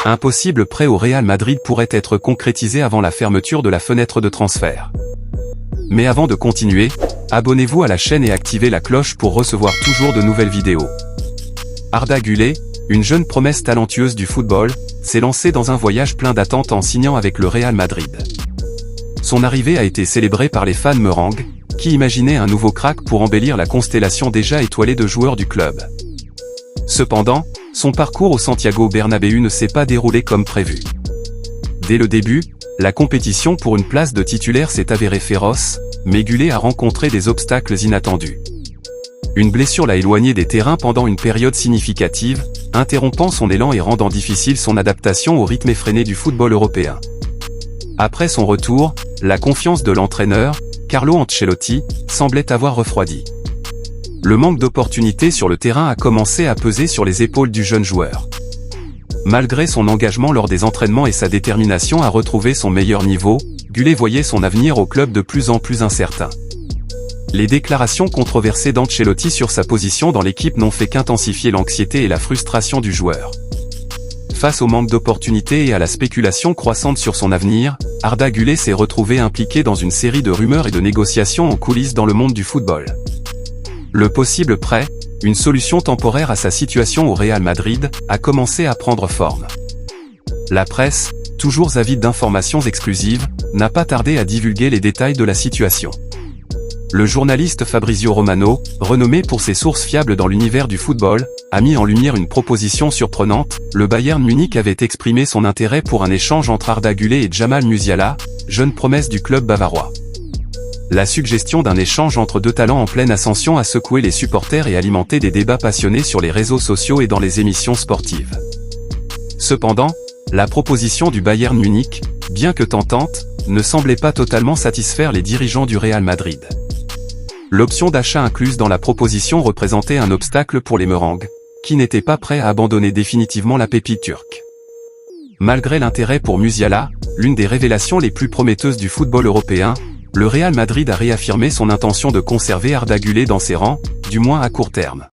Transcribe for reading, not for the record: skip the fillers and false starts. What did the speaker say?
Un possible prêt au Real Madrid pourrait être concrétisé avant la fermeture de la fenêtre de transfert. Mais avant de continuer, abonnez-vous à la chaîne et activez la cloche pour recevoir toujours de nouvelles vidéos. Arda Güler, une jeune promesse talentueuse du football, s'est lancée dans un voyage plein d'attentes en signant avec le Real Madrid. Son arrivée a été célébrée par les fans merengues, qui imaginaient un nouveau crack pour embellir la constellation déjà étoilée de joueurs du club. Cependant, son parcours au Santiago Bernabéu ne s'est pas déroulé comme prévu. Dès le début, la compétition pour une place de titulaire s'est avérée féroce, mais Güler a rencontré des obstacles inattendus. Une blessure l'a éloigné des terrains pendant une période significative, interrompant son élan et rendant difficile son adaptation au rythme effréné du football européen. Après son retour, la confiance de l'entraîneur, Carlo Ancelotti, semblait avoir refroidi. Le manque d'opportunités sur le terrain a commencé à peser sur les épaules du jeune joueur. Malgré son engagement lors des entraînements et sa détermination à retrouver son meilleur niveau, Güler voyait son avenir au club de plus en plus incertain. Les déclarations controversées d'Ancelotti sur sa position dans l'équipe n'ont fait qu'intensifier l'anxiété et la frustration du joueur. Face au manque d'opportunités et à la spéculation croissante sur son avenir, Arda Güler s'est retrouvé impliqué dans une série de rumeurs et de négociations en coulisses dans le monde du football. Le possible prêt, une solution temporaire à sa situation au Real Madrid, a commencé à prendre forme. La presse, toujours avide d'informations exclusives, n'a pas tardé à divulguer les détails de la situation. Le journaliste Fabrizio Romano, renommé pour ses sources fiables dans l'univers du football, a mis en lumière une proposition surprenante. Le Bayern Munich avait exprimé son intérêt pour un échange entre Arda Güler et Jamal Musiala, jeune promesse du club bavarois. La suggestion d'un échange entre deux talents en pleine ascension a secoué les supporters et alimenté des débats passionnés sur les réseaux sociaux et dans les émissions sportives. Cependant, la proposition du Bayern Munich, bien que tentante, ne semblait pas totalement satisfaire les dirigeants du Real Madrid. L'option d'achat incluse dans la proposition représentait un obstacle pour les merengues, qui n'étaient pas prêts à abandonner définitivement la pépite turque. Malgré l'intérêt pour Musiala, l'une des révélations les plus prometteuses du football européen, le Real Madrid a réaffirmé son intention de conserver Arda Güler dans ses rangs, du moins à court terme.